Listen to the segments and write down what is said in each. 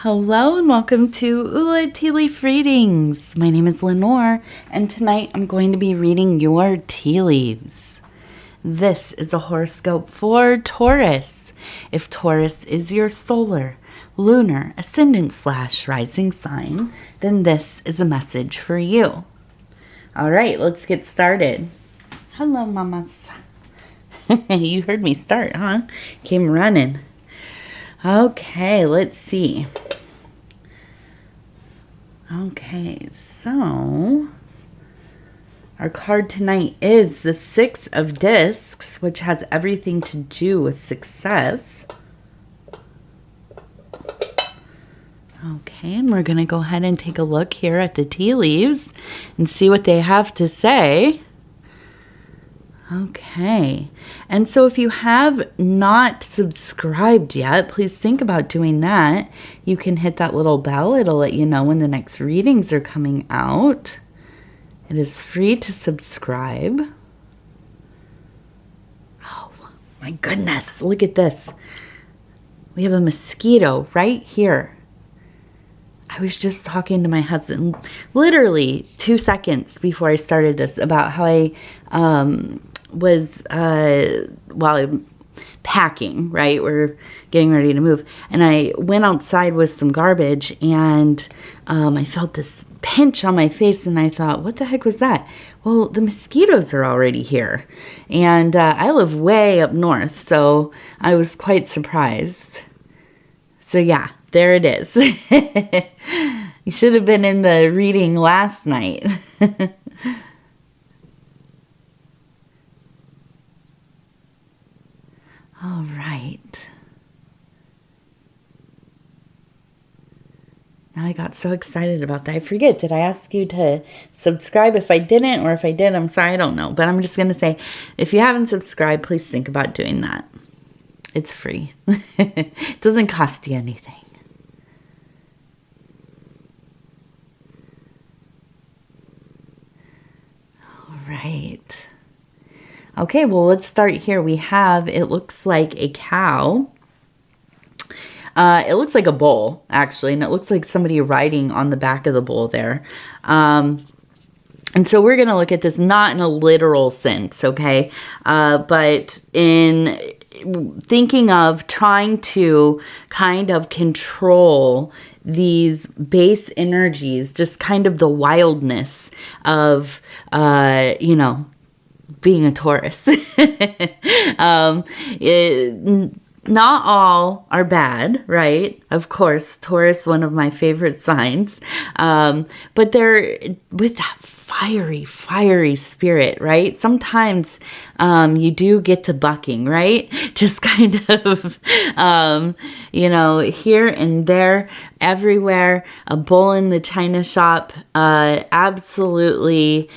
Hello and welcome to Ula Tea Leaf Readings. My name is Lenor, and tonight I'm going to be reading your tea leaves. This is a horoscope for Taurus. If Taurus is your solar, lunar, ascendant / rising sign, then this is a message for you. All right, let's get started. Hello, mamas. You heard me start, huh? Came running. Okay, let's see. Okay, so our card tonight is the Six of Discs, which has everything to do with success. Okay, and we're going to go ahead and take a look here at the tea leaves and see what they have to say. Okay, and so if you have not subscribed yet, please think about doing that. You can hit that little bell. It'll let you know when the next readings are coming out. It is free to subscribe. Oh, my goodness. Look at this. We have a mosquito right here. I was just talking to my husband literally 2 seconds before I started this about how I was I'm packing, right? We're getting ready to move. And I went outside with some garbage and I felt this pinch on my face and I thought, what the heck was that? Well, the mosquitoes are already here. And I live way up north, so I was quite surprised. So yeah, there it is. You should have been in the reading last night. All right. Now I got so excited about that. I forget, did I ask you to subscribe? If I didn't, or if I did, I'm sorry, I don't know. But I'm just going to say, if you haven't subscribed, please think about doing that. It's free. It doesn't cost you anything. All right. Okay, well, let's start here. We have, it looks like a cow. It looks like a bull, actually, and it looks like somebody riding on the back of the bull there. And so we're going to look at this not in a literal sense, okay? But in thinking of trying to kind of control these base energies, just kind of the wildness of, being a Taurus. Not all are bad, right? Of course, Taurus, one of my favorite signs. But they're with that fiery spirit, right? Sometimes you do get to bucking, right? Just kind of, here and there, everywhere. A bull in the china shop, absolutely...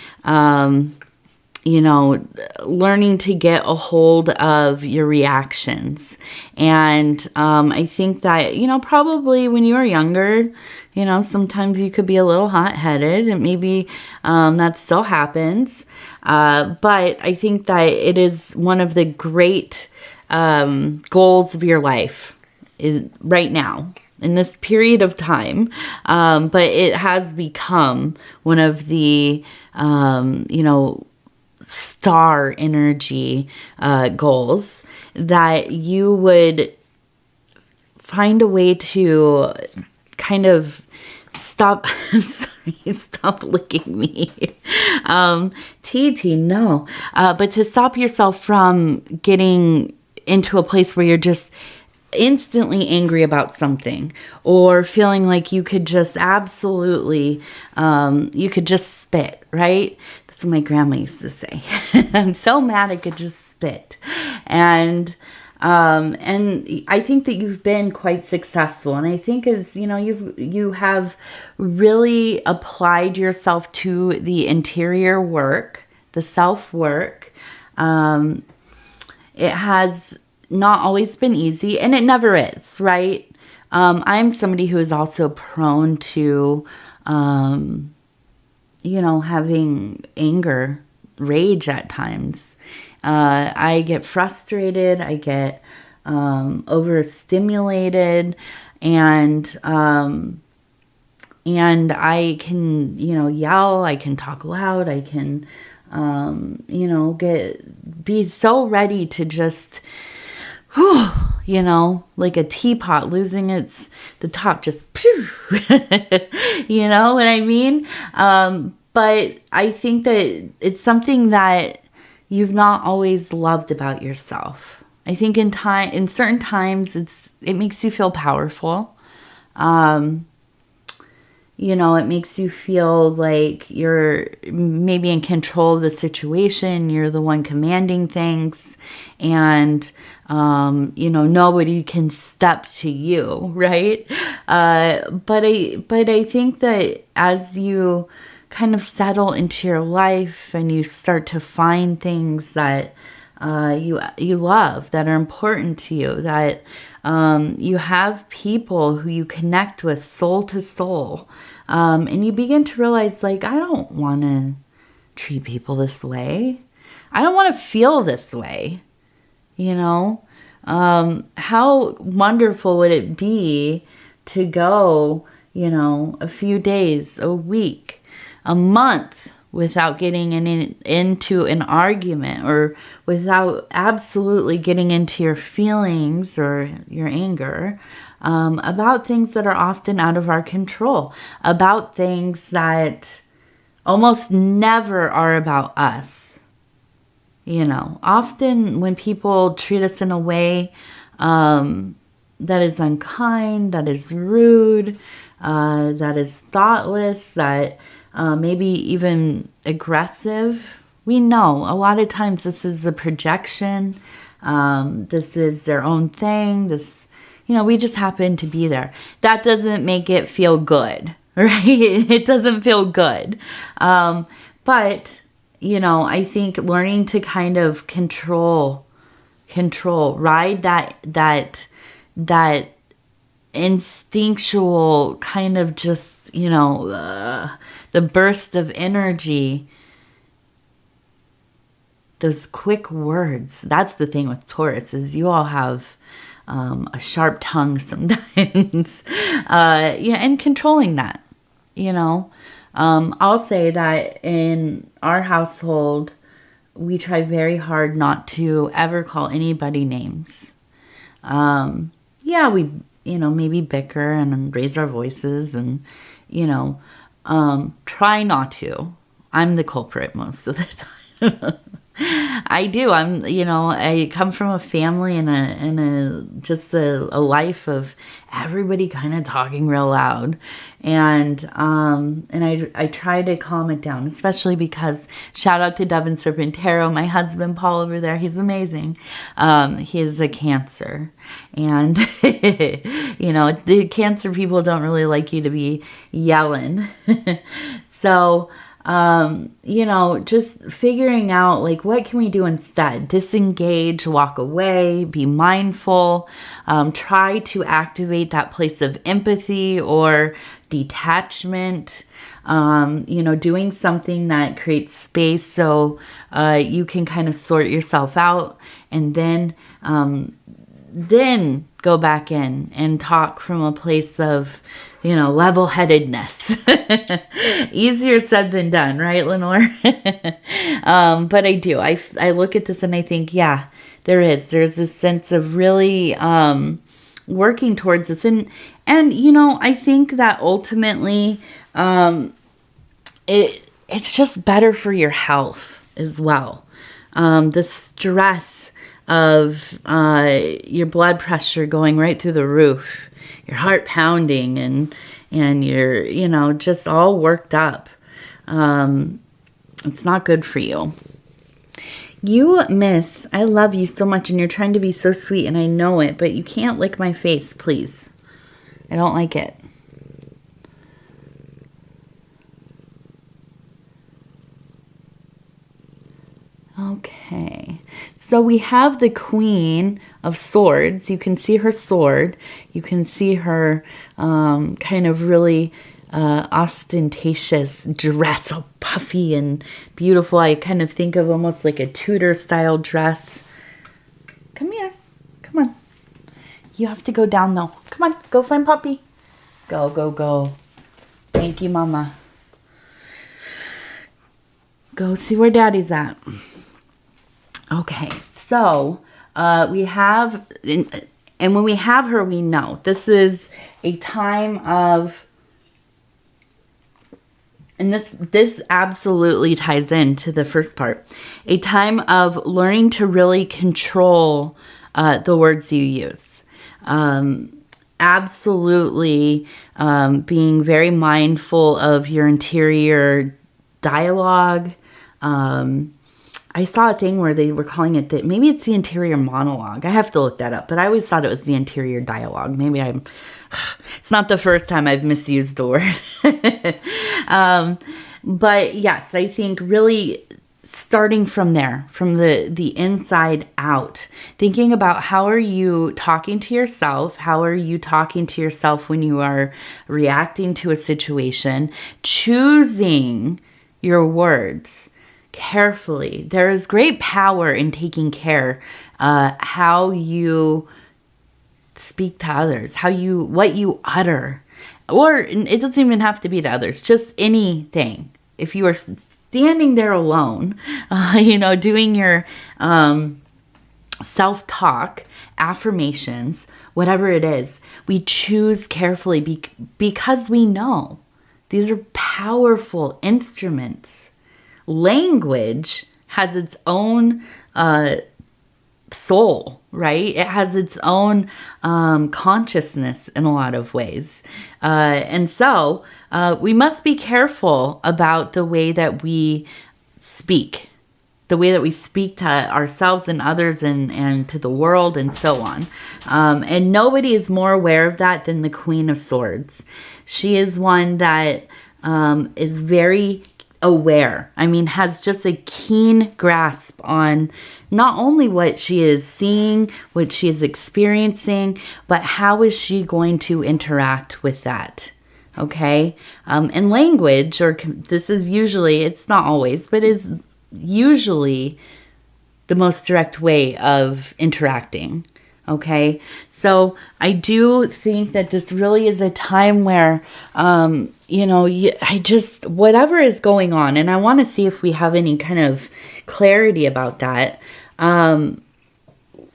learning to get a hold of your reactions. And I think that, probably when you were younger, sometimes you could be a little hot-headed, and maybe that still happens. But I think that it is one of the great goals of your life right now, in this period of time. But it has become one of the, star energy goals, that you would find a way to kind of stop. I'm sorry, stop licking me. TT, no. But to stop yourself from getting into a place where you're just instantly angry about something, or feeling like you could just absolutely, you could just spit, right? That's what my grandma used to say. I'm so mad I could just spit. And I think that you've been quite successful. And I think as, you have really applied yourself to the interior work, the self-work. It has not always been easy, and it never is, right? I'm somebody who is also prone to, having anger, rage at times. I get frustrated. I get overstimulated. And I can, yell, I can talk loud, I can, be so ready to just, like a teapot losing the top, just, you know what I mean? But I think that it's something that you've not always loved about yourself. I think in certain times it makes you feel powerful. It makes you feel like you're maybe in control of the situation. You're the one commanding things, and nobody can step to you, right? But I think that as you kind of settle into your life and you start to find things that you love, that are important to you, that you have people who you connect with soul to soul, and you begin to realize, like, I don't want to treat people this way. I don't want to feel this way. How wonderful would it be to go, a few days, a week, a month without getting into an argument, or without absolutely getting into your feelings or your anger about things that are often out of our control, about things that almost never are about us. Often when people treat us in a way that is unkind, that is rude, that is thoughtless, that maybe even aggressive, we know a lot of times this is a projection. This is their own thing. We just happen to be there. That doesn't make it feel good, right? It doesn't feel good. But I think learning to kind of control, ride that instinctual kind of just, the burst of energy, those quick words. That's the thing with Taurus, is you all have a sharp tongue sometimes. And controlling that, I'll say that in our household, we try very hard not to ever call anybody names. We, maybe bicker and raise our voices and, try not to. I'm the culprit most of the time. I do. I come from a family and a life of everybody kind of talking real loud. And I try to calm it down, especially because, shout out to Dove and Serpent Tarot, my husband, Paul, over there. He's amazing. He is a Cancer. And, the Cancer people don't really like you to be yelling. So, just figuring out, like, what can we do instead? Disengage, walk away, be mindful, try to activate that place of empathy or detachment, doing something that creates space so you can kind of sort yourself out, and then go back in and talk from a place of, level-headedness. Easier said than done, right, Lenor? But I do. I look at this and I think, yeah, there's this sense of really working towards this. And I think that ultimately it's just better for your health as well. The stress of your blood pressure going right through the roof, your heart pounding, and you're, just all worked up. It's not good for you. You, miss, I love you so much, and you're trying to be so sweet, and I know it, but you can't lick my face, please. I don't like it. Okay, so we have the Queen of Swords. You can see her sword. You can see her kind of really ostentatious dress, all puffy and beautiful. I kind of think of almost like a Tudor style dress. Come here. Come on. You have to go down though. Come on, go find Poppy. Go, go, go. Thank you, Mama. Go see where Daddy's at. Okay, so we have, and when we have her, we know this is a time of, and this absolutely ties into the first part, a time of learning to really control the words you use. Absolutely being very mindful of your interior dialogue. I saw a thing where they were calling it that maybe it's the interior monologue. I have to look that up, but I always thought it was the interior dialogue. Maybe it's not the first time I've misused the word. But yes, I think really starting from there, from the inside out, thinking about how are you talking to yourself? How are you talking to yourself when you are reacting to a situation? Choosing your words carefully. There is great power in taking care how you speak to others, what you utter, or it doesn't even have to be to others, just anything. If you are standing there alone, doing your self-talk, affirmations, whatever it is, we choose carefully because we know these are powerful instruments. Language has its own soul, right? It has its own consciousness in a lot of ways. And so we must be careful about the way that we speak, the way that we speak to ourselves and others and to the world and so on. And nobody is more aware of that than the Queen of Swords. She is one that is very aware. I mean, has just a keen grasp on not only what she is seeing, what she is experiencing, but how is she going to interact with that. Okay. And language, this is usually, it's not always, but is usually the most direct way of interacting. Okay. So I do think that this really is a time where, whatever is going on, and I want to see if we have any kind of clarity about that,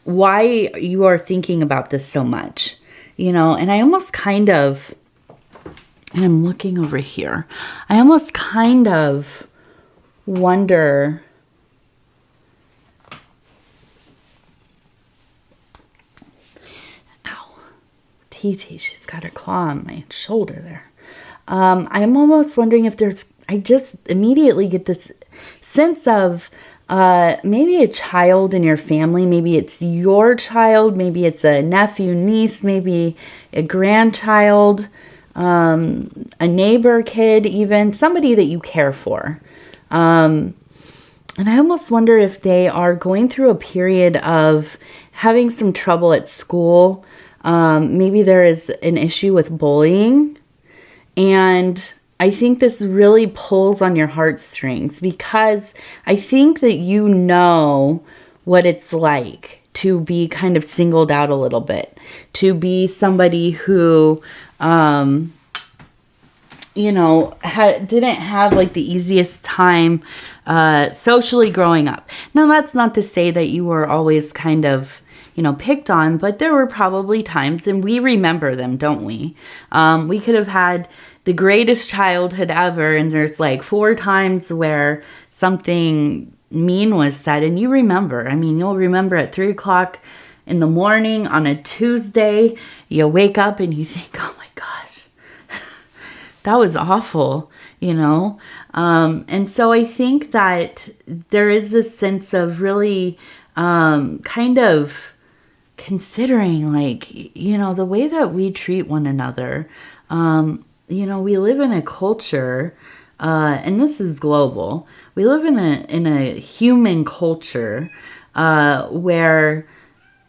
why you are thinking about this so much, and I almost kind of, and I'm looking over here, I almost kind of wonder, TT, she's got her claw on my shoulder there. I'm almost wondering if I just immediately get this sense of maybe a child in your family. Maybe it's your child. Maybe it's a nephew, niece, maybe a grandchild, a neighbor kid, even somebody that you care for. And I almost wonder if they are going through a period of having some trouble at school. Maybe there is an issue with bullying, and I think this really pulls on your heartstrings because I think that you know what it's like to be kind of singled out a little bit, to be somebody who, didn't have like the easiest time socially growing up. Now, that's not to say that you were always kind of picked on, but there were probably times, and we remember them, don't we? We could have had the greatest childhood ever, and there's like 4 times where something mean was said, and you remember. I mean, you'll remember at 3 o'clock in the morning on a Tuesday, you wake up and you think, oh my gosh, that was awful, And so I think that there is this sense of really kind of considering the way that we treat one another. We live in a culture, and this is global. We live in a human culture where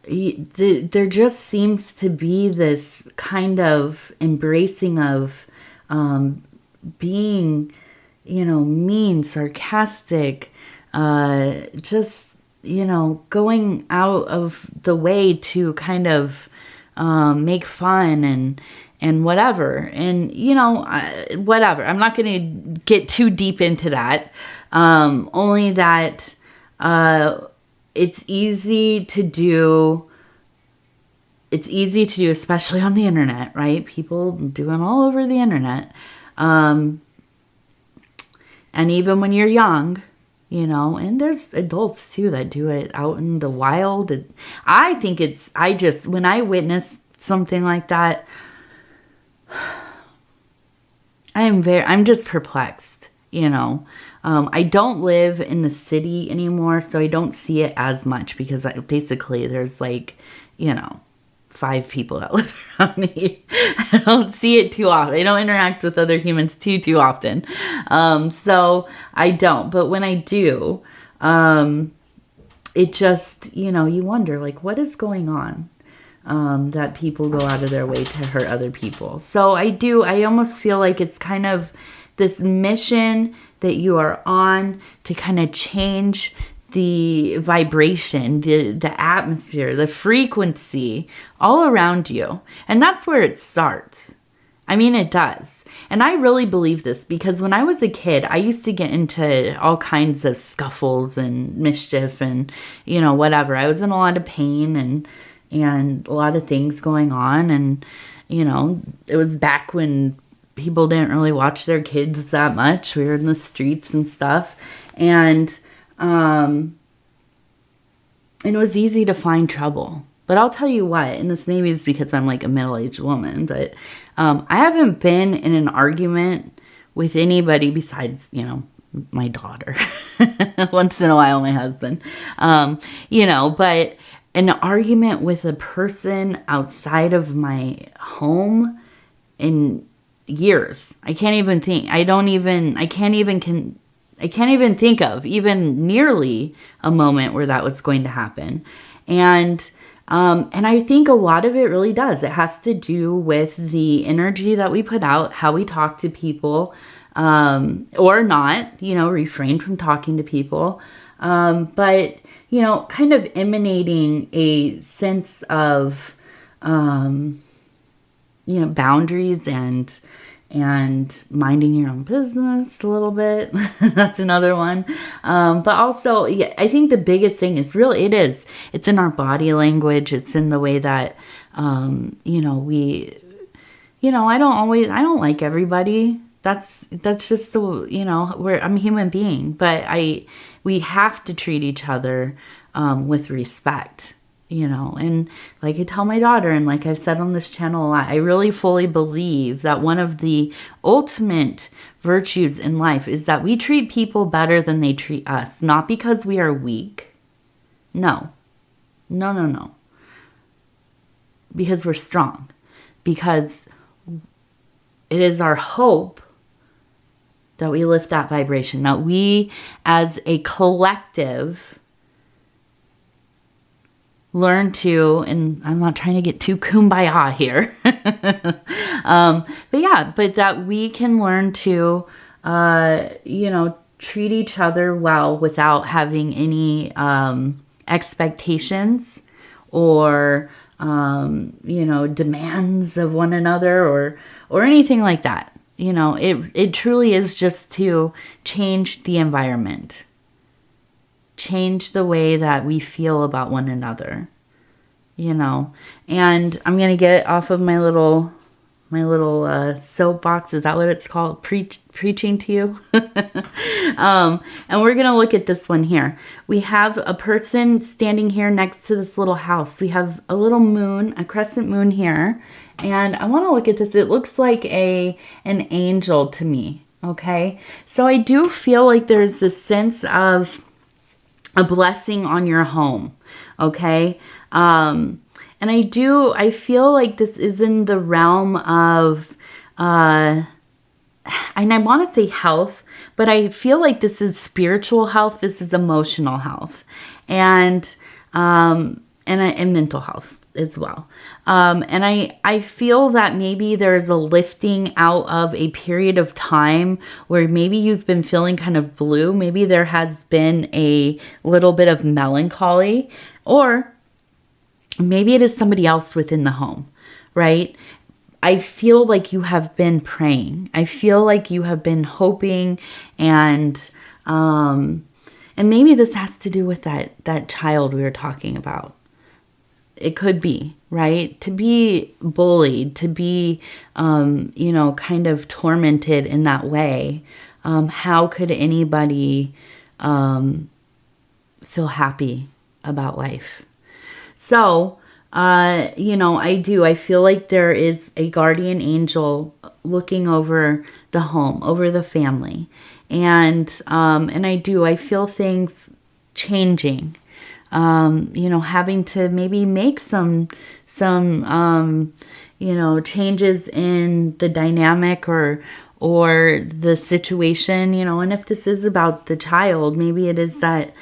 there just seems to be this kind of embracing of being, mean, sarcastic, just going out of the way to kind of make fun and whatever. And, you know, whatever. I'm not going to get too deep into that. Only that it's easy to do. It's easy to do, especially on the internet, right? People doing all over the internet. And even when you're young, you know, and there's adults too that do it out in the wild. I think when I witness something like that, I'm just perplexed, you know. I don't live in the city anymore, so I don't see it as much because basically there's like, you know, 5 people that live around me. I don't see it too often. I don't interact with other humans too often. So I don't. But when I do, it just, you know, you wonder, like, what is going on? That people go out of their way to hurt other people. So I almost feel like it's kind of this mission that you are on to kind of change the vibration, the atmosphere, the frequency all around you. And that's where it starts. I mean, it does. And I really believe this because when I was a kid, I used to get into all kinds of scuffles and mischief and, you know, whatever. I was in a lot of pain and a lot of things going on. And, you know, it was back when people didn't really watch their kids that much. We were in the streets and stuff. And it was easy to find trouble. But I'll tell you what, and this maybe is because I'm like a middle-aged woman, but I haven't been in an argument with anybody besides, you know, my daughter. Once in a while, my husband. You know, but an argument with a person outside of my home in years. I can't even think. I can't even think of even nearly a moment where that was going to happen. And I think a lot of it really does. It has to do with the energy that we put out, how we talk to people, or not, you know, refrain from talking to people. But, you know, kind of emanating a sense of, you know, boundaries and minding your own business a little bit. That's another one. But also, yeah, I think the biggest thing is it's in our body language. It's in the way that, you know, I don't like everybody. That's just the, you know, I'm a human being, but we have to treat each other, with respect. You know, and like I tell my daughter, and like I've said on this channel a lot, I really fully believe that one of the ultimate virtues in life is that we treat people better than they treat us. Not because we are weak. No. Because we're strong. Because it is our hope that we lift that vibration. That we, as a collective, learn to, and I'm not trying to get too kumbaya here, but that we can learn to, you know, treat each other well without having any expectations or, you know, demands of one another or anything like that. You know, it truly is just to change the environment. Change the way that we feel about one another, you know. And I'm going to get off of my little soapbox. Is that what it's called? Preaching to you. And we're going to look at this one here. We have a person standing here next to this little house. We have a little moon, a crescent moon here. And I want to look at this. It looks like an angel to me. Okay. So I do feel like there's this sense of a blessing on your home. Okay. And I feel like this is in the realm of, and I want to say health, but I feel like this is spiritual health. This is emotional health and mental health as well. And I feel that maybe there's a lifting out of a period of time where maybe you've been feeling kind of blue. Maybe there has been a little bit of melancholy, or Maybe it is somebody else within the home, right? I feel like you have been praying. I feel like you have been hoping, and maybe this has to do with that child we were talking about. It could be, right? To be bullied, to be, kind of tormented in that way. How could anybody feel happy about life? So, I feel like there is a guardian angel looking over the home, over the family. And I feel things changing, having to maybe make some changes in the dynamic or the situation, and if this is about the child, maybe it is that,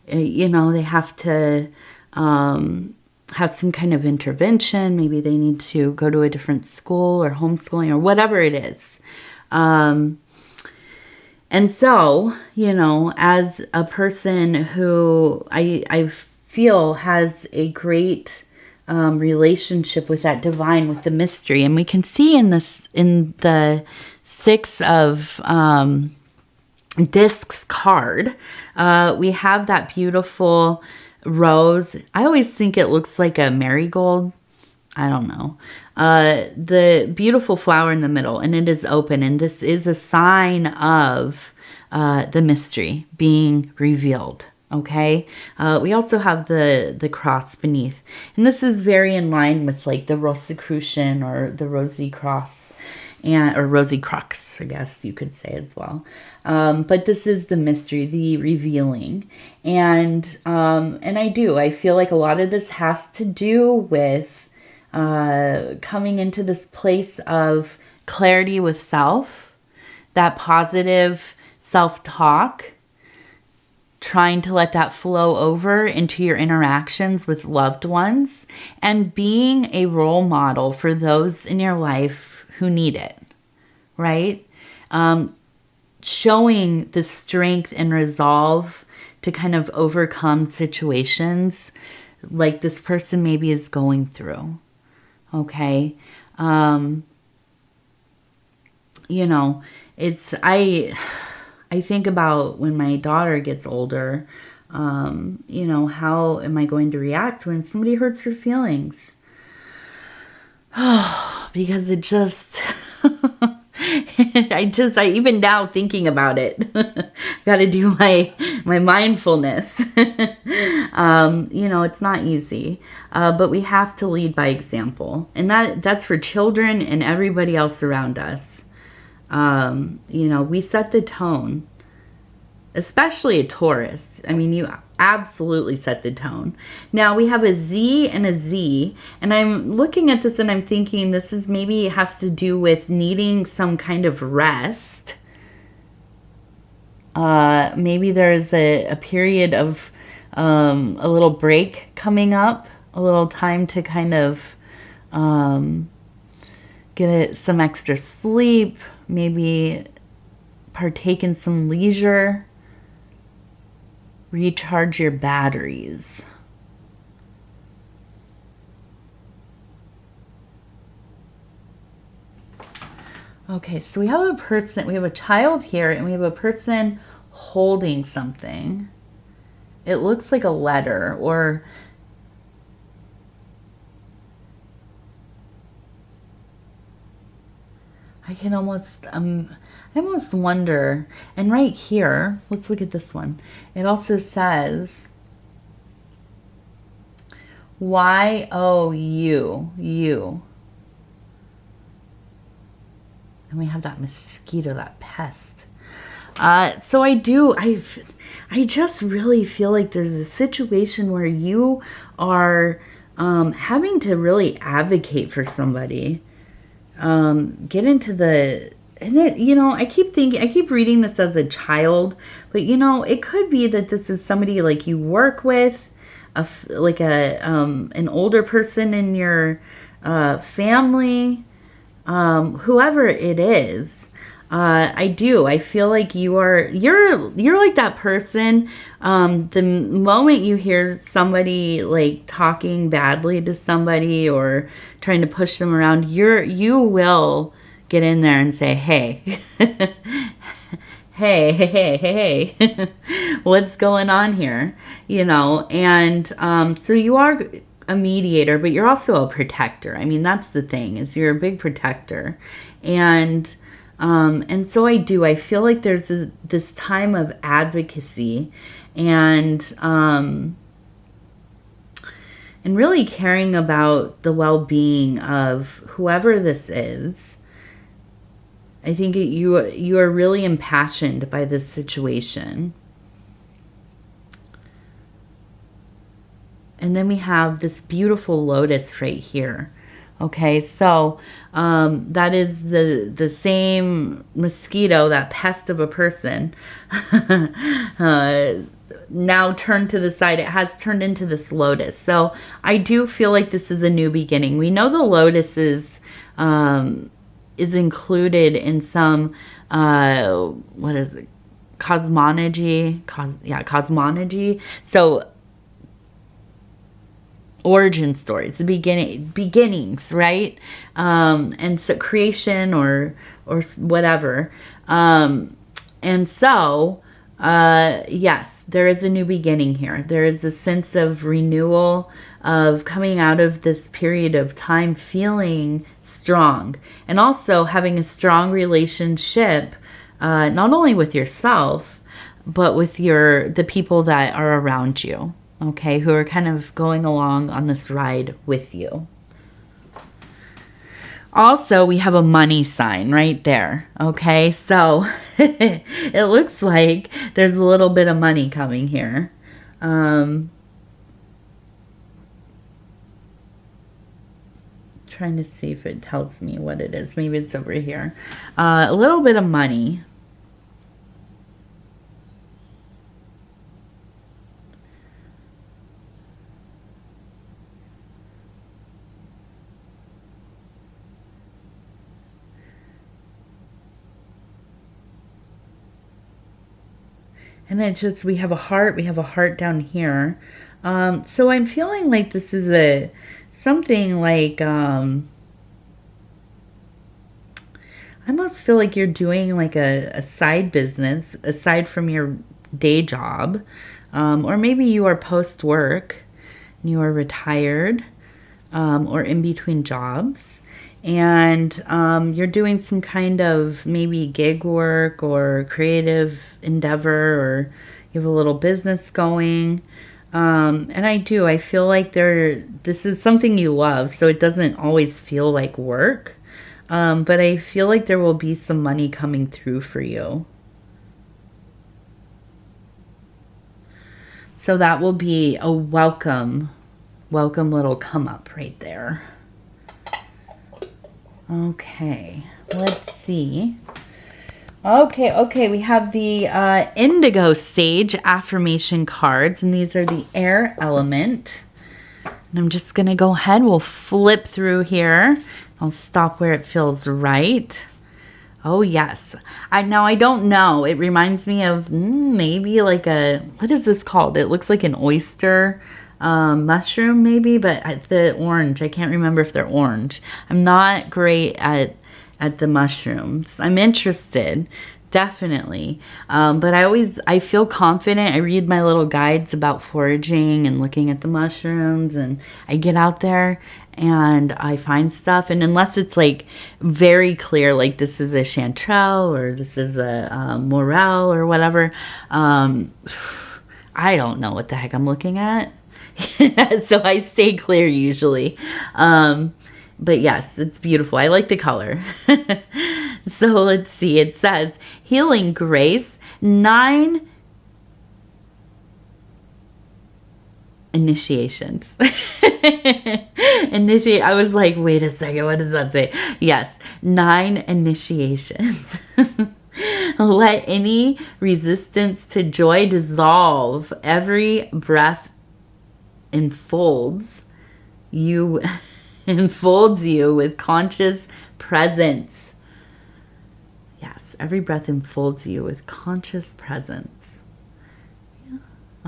they have to, have some kind of intervention. Maybe they need to go to a different school or homeschooling or whatever it is. And so, as a person who I feel has a great relationship with that divine, with the mystery, and we can see in the Six of Discs card, we have that beautiful rose. I always think it looks like a marigold. I don't know. The beautiful flower in the middle, and it is open, and this is a sign of the mystery being revealed. Okay. We also have the cross beneath, and this is very in line with like the Rosicrucian or the Rosy Cross, or Rosy Crux, I guess you could say as well. But this is the mystery, the revealing. And I feel like a lot of this has to do with coming into this place of clarity with self, that positive self-talk, trying to let that flow over into your interactions with loved ones, and being a role model for those in your life who need it, right? Showing the strength and resolve to kind of overcome situations like this person maybe is going through. Okay. I think about when my daughter gets older, how am I going to react when somebody hurts her feelings? Because it just, I even now thinking about it, got to do my mindfulness. It's not easy, but we have to lead by example, and that's for children and everybody else around us. We set the tone, especially a Taurus. I mean, you absolutely set the tone. Now we have a Z and a Z, and I'm looking at this and I'm thinking this is maybe has to do with needing some kind of rest. Maybe there's a period of a little break coming up, a little time to kind of get some extra sleep, maybe partake in some leisure. Recharge your batteries. Okay, so we have a child here, and we have a person holding something. It looks like a letter, or I almost wonder, and right here, let's look at this one. It also says, you. And we have that mosquito, that pest. So I just really feel like there's a situation where you are having to really advocate for somebody. Get into and I keep reading this as a child, but it could be that this is somebody like you work with, an older person in your family, whoever it is. I feel like you're like that person. The moment you hear somebody like talking badly to somebody or trying to push them around, you will get in there and say, hey, hey, what's going on here? You know, and so you are a mediator, but you're also a protector. I mean, that's the thing, is you're a big protector. And so I feel like there's this time of advocacy and really caring about the well-being of whoever this is. I think you are really impassioned by this situation. And then we have this beautiful lotus right here. Okay, so that is the same mosquito, that pest of a person, now turned to the side. It has turned into this lotus. So I do feel like this is a new beginning. We know the lotus is included in some, what is it? Cosmology. Cosmology. So origin stories, the beginnings, right? And so creation or whatever. And so, yes, there is a new beginning here. There is a sense of renewal, of coming out of this period of time feeling strong, and also having a strong relationship, not only with yourself, but with the people that are around you. Okay, who are kind of going along on this ride with you. Also, we have a money sign right there. Okay, so it looks like there's a little bit of money coming here. Trying to see if it tells me what it is. Maybe it's over here. A little bit of money. And it's just, we have a heart down here. So I'm feeling like this is something like, I almost feel like you're doing like a side business aside from your day job. Or maybe you are post-work and you are retired, or in between jobs. And you're doing some kind of maybe gig work or creative endeavor, or you have a little business going. And I feel like this is something you love, so it doesn't always feel like work. But I feel like there will be some money coming through for you. So that will be a welcome little come up right there. Okay, let's see. Okay, we have the Indigo Sage affirmation cards, and these are the air element. And I'm just going to go ahead, we'll flip through here. I'll stop where it feels right. Oh, yes. Now, I don't know. It reminds me of maybe like what is this called? It looks like an oyster mushroom maybe, but the orange, I can't remember if they're orange. I'm not great at the mushrooms. I'm interested, definitely. But I feel confident. I read my little guides about foraging and looking at the mushrooms, and I get out there and I find stuff. And unless it's like very clear, like this is a chanterelle or this is a morel or whatever, I don't know what the heck I'm looking at. So I stay clear usually. But yes, it's beautiful. I like the color. So let's see. It says healing grace, 9 initiations. I was like, wait a second, what does that say? Yes, 9 initiations. Let any resistance to joy dissolve. Every breath enfolds you with conscious presence. Yes, every breath enfolds you with conscious presence. Yeah,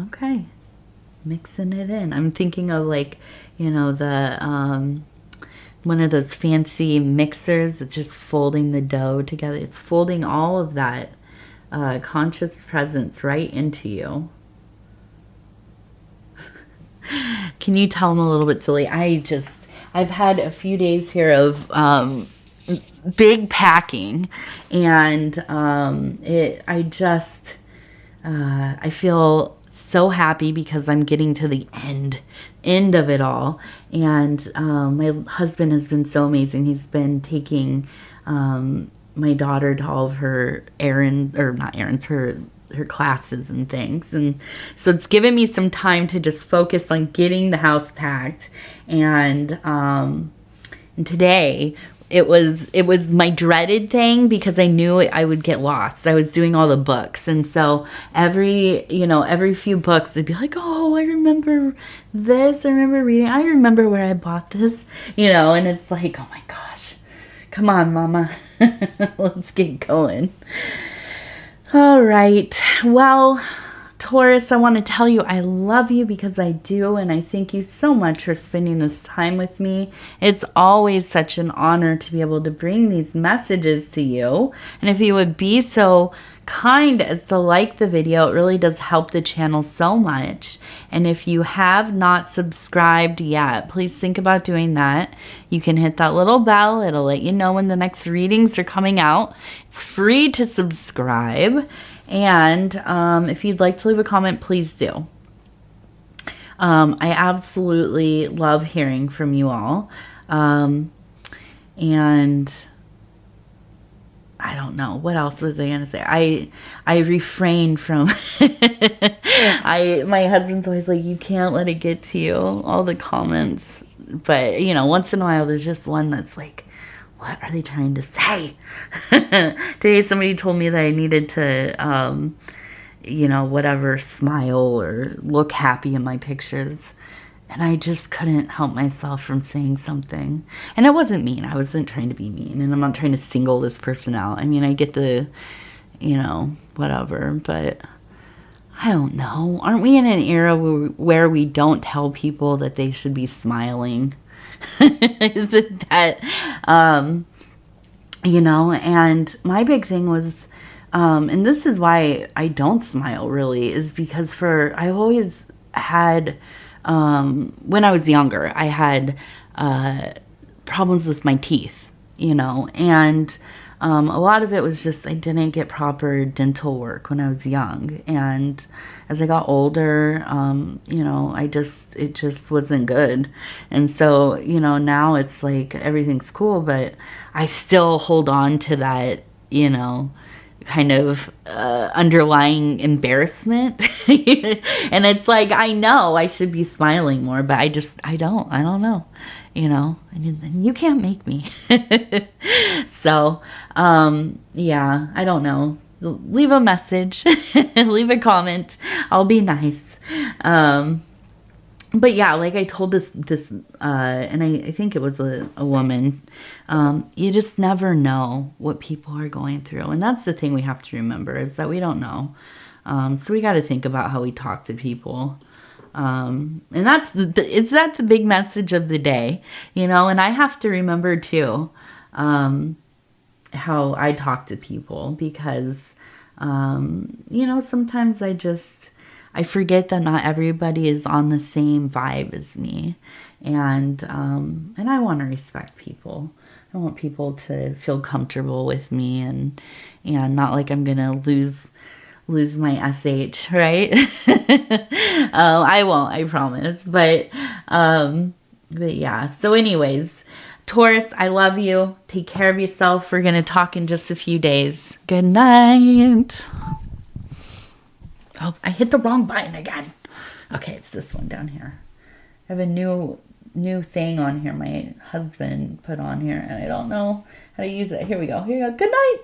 okay. Mixing it in. I'm thinking of like, you know, the one of those fancy mixers. It's just folding the dough together. It's folding all of that conscious presence right into you. Can you tell them a little bit silly? I've had a few days here of big packing, and I feel so happy because I'm getting to the end of it all. And my husband has been so amazing. He's been taking my daughter to all of her her classes and things, and so it's given me some time to just focus on getting the house packed. And today it was my dreaded thing because I knew I would get lost. I was doing all the books, and so every few books I'd be like, oh, I remember this, I remember reading, I remember where I bought this, and it's like, oh my gosh, come on, mama. Let's get going. All right. Well, Taurus, I want to tell you I love you because I do, and I thank you so much for spending this time with me. It's always such an honor to be able to bring these messages to you. And if you would be so kind as to like the video, it really does help the channel so much. And if you have not subscribed yet, please think about doing that. You can hit that little bell. It'll let you know when the next readings are coming out. It's free to subscribe. And if you'd like to leave a comment, please do. I absolutely love hearing from you all. And I don't know. What else was I going to say? I refrain from... my husband's always like, you can't let it get to you, all the comments. But, once in a while, there's just one that's like, what are they trying to say? Today, somebody told me that I needed to, whatever, smile or look happy in my pictures. And I just couldn't help myself from saying something. And it wasn't mean. I wasn't trying to be mean. And I'm not trying to single this person out. I mean, I get the, whatever. But I don't know. Aren't we in an era where we don't tell people that they should be smiling? Is it that, and my big thing was, and this is why I don't smile really, is because I always had, when I was younger, I had problems with my teeth, and a lot of it was just I didn't get proper dental work when I was young. And as I got older, it just wasn't good. And so, now it's like everything's cool, but I still hold on to that, kind of underlying embarrassment. And it's like, I know I should be smiling more, but I don't know, and you can't make me. So, yeah, I don't know. Leave a message, leave a comment. I'll be nice. But yeah, like I told this, and I think it was a woman, you just never know what people are going through. And that's the thing we have to remember, is that we don't know. So we got to think about how we talk to people. And that's the big message of the day, and I have to remember too, how I talk to people, because, sometimes I forget that not everybody is on the same vibe as me. And I want to respect people. I want people to feel comfortable with me, and not like I'm going to lose my SH, right? I won't, I promise. But yeah. So anyways, Taurus, I love you. Take care of yourself. We're going to talk in just a few days. Good night. Oh, I hit the wrong button again. Okay, it's this one down here. I have a new thing on here my husband put on here, and I don't know how to use it. Here we go. Good night.